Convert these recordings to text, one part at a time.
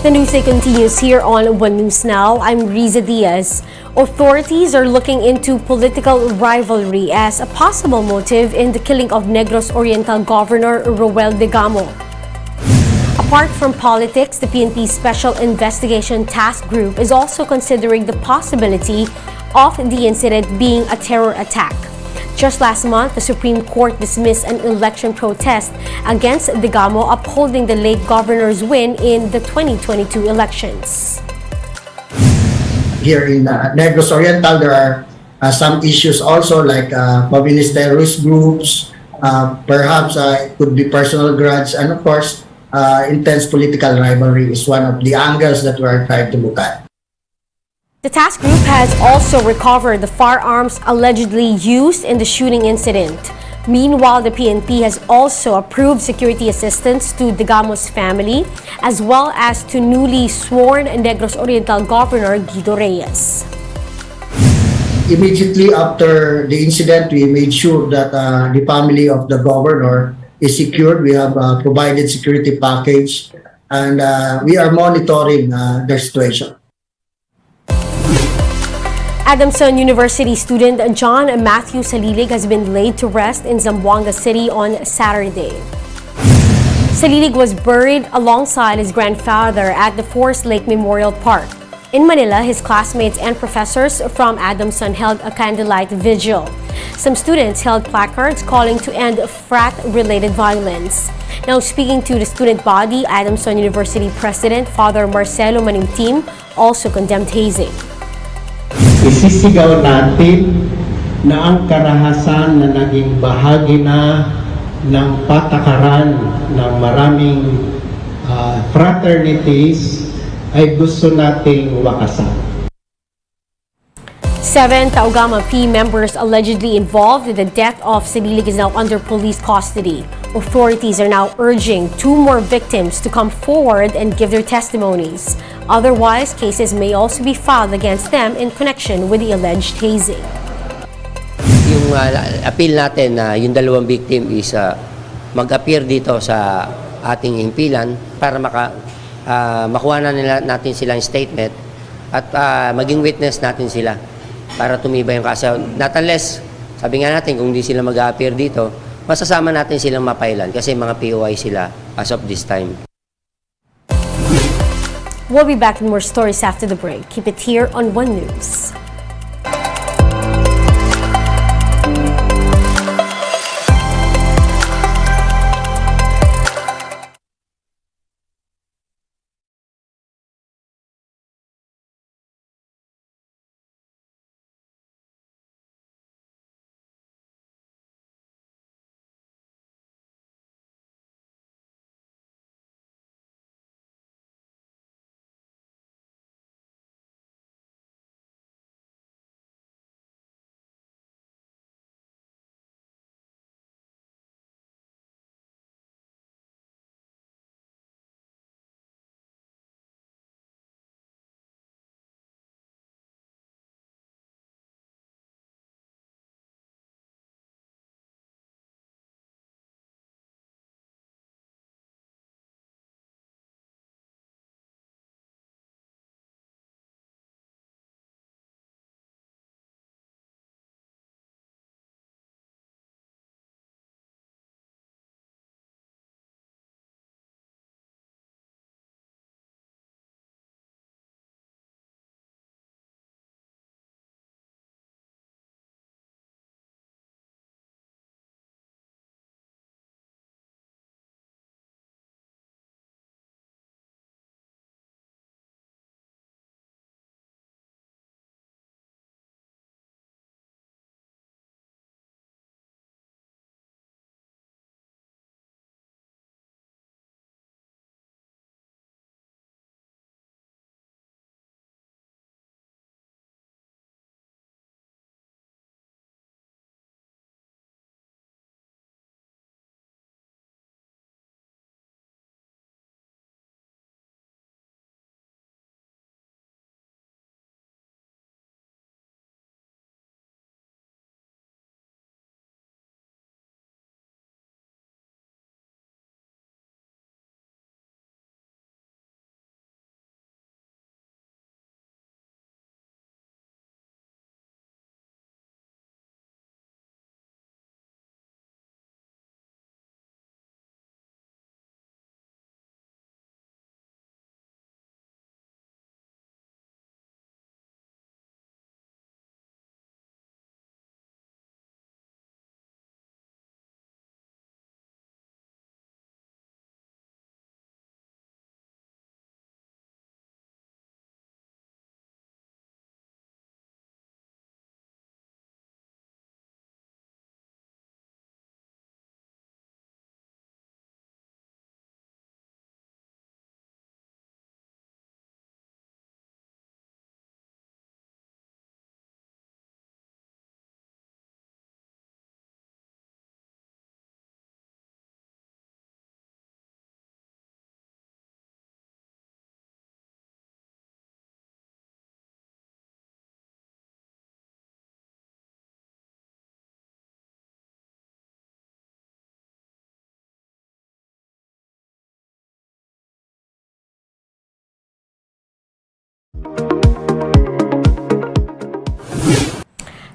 The news day continues here on One News Now. I'm Riza Diaz. Authorities are looking into political rivalry as a possible motive in the killing of Negros Oriental Governor Roel Degamo. Apart from politics, the PNP Special Investigation Task Group is also considering the possibility of the incident being a terror attack. Just last month, the Supreme Court dismissed an election protest against Degamo upholding the late governor's win in the 2022 elections. Here in Negros Oriental, there are some issues also like communist terrorist groups, perhaps it could be personal grudge, and of course, intense political rivalry is one of the angles that we are trying to look at. The task group has also recovered the firearms allegedly used in the shooting incident. Meanwhile, the PNP has also approved security assistance to Degamo's family as well as to newly sworn Negros Oriental Governor Guido Reyes. Immediately after the incident, we made sure that the family of the governor is secured. We have provided security package and we are monitoring their situation. Adamson University student John Matthew Salilig has been laid to rest in Zamboanga City on Saturday. Salilig was buried alongside his grandfather at the Forest Lake Memorial Park. In Manila, his classmates and professors from Adamson held a candlelight vigil. Some students held placards calling to end frat-related violence. Now, speaking to the student body, Adamson University President Father Marcelo Manimtim also condemned hazing. Isisigaw natin na ang karahasan na naging bahagi na ng patakaran ng maraming fraternities ay gusto nating wakasan. 7 Taugama P members allegedly involved in the death of Salilig is now under police custody. Authorities are now urging 2 more victims to come forward and give their testimonies. Otherwise, cases may also be filed against them in connection with the alleged hazing. Yung appeal natin na yung 2 victim is mag-appear dito sa ating himpilan para makuha na natin silang statement at maging witness natin sila para tumibay yung kaso. Not unless, sabi nga natin, kung hindi sila mag-appear dito, masasama natin silang mapailan kasi mga POI sila as of this time. We'll be back with more stories after the break. Keep it here on One News.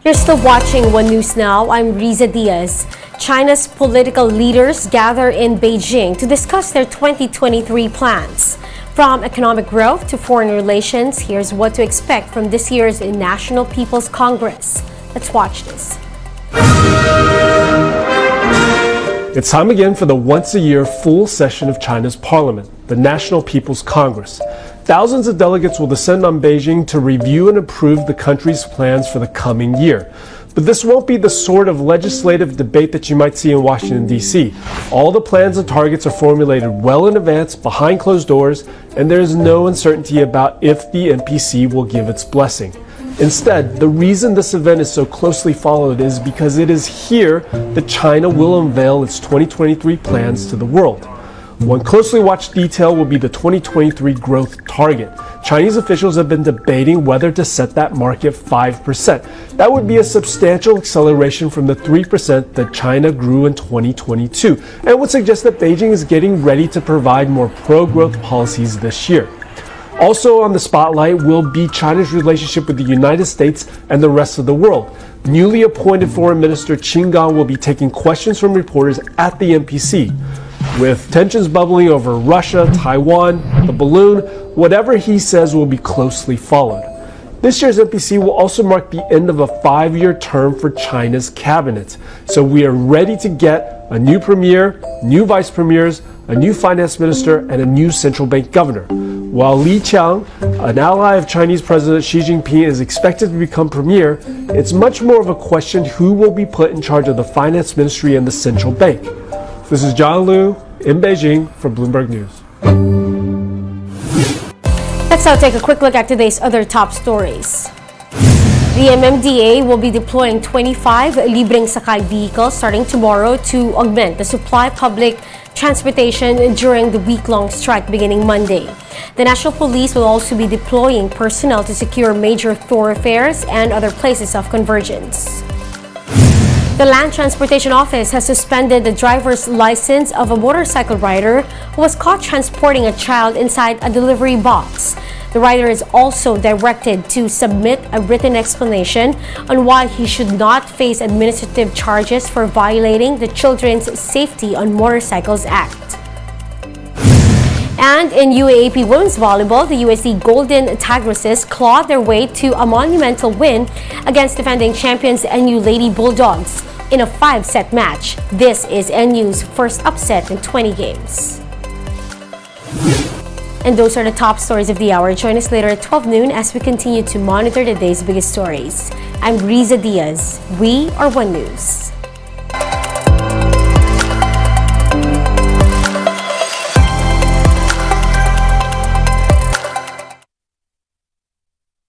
You're still watching One News Now. I'm Riza Diaz. China's political leaders gather in Beijing to discuss their 2023 plans. From economic growth to foreign relations, here's what to expect from this year's National People's Congress. Let's watch this. It's time again for the once-a-year full session of China's parliament, the National People's Congress. Thousands of delegates will descend on Beijing to review and approve the country's plans for the coming year. But this won't be the sort of legislative debate that you might see in Washington, D.C. All the plans and targets are formulated well in advance, behind closed doors, and there is no uncertainty about if the NPC will give its blessing. Instead, the reason this event is so closely followed is because it is here that China will unveil its 2023 plans to the world. One closely watched detail will be the 2023 growth target. Chinese officials have been debating whether to set that mark at 5%. That would be a substantial acceleration from the 3% that China grew in 2022, and would suggest that Beijing is getting ready to provide more pro-growth policies this year. Also on the spotlight will be China's relationship with the United States and the rest of the world. Newly appointed Foreign Minister Qin Gang will be taking questions from reporters at the NPC. With tensions bubbling over Russia, Taiwan, the balloon, whatever he says will be closely followed. This year's NPC will also mark the end of a 5-year term for China's cabinet. So we are ready to get a new premier, new vice premiers, a new finance minister, and a new central bank governor. While Li Qiang, an ally of Chinese President Xi Jinping, is expected to become premier, it's much more of a question who will be put in charge of the finance ministry and the central bank. This is John Liu in Beijing for Bloomberg News. Let's now take a quick look at today's other top stories. The MMDA will be deploying 25 libreng sakay vehicles starting tomorrow to augment the supply of public transportation during the week-long strike beginning Monday. The National Police will also be deploying personnel to secure major thoroughfares and other places of convergence. The Land Transportation Office has suspended the driver's license of a motorcycle rider who was caught transporting a child inside a delivery box. The rider is also directed to submit a written explanation on why he should not face administrative charges for violating the Children's Safety on Motorcycles Act. And in UAAP Women's Volleyball, the USC Golden Tigresses clawed their way to a monumental win against defending champions NU Lady Bulldogs in a 5-set match. This is NU's first upset in 20 games. And those are the top stories of the hour. Join us later at 12 noon as we continue to monitor the day's biggest stories. I'm Riza Diaz. We are One News.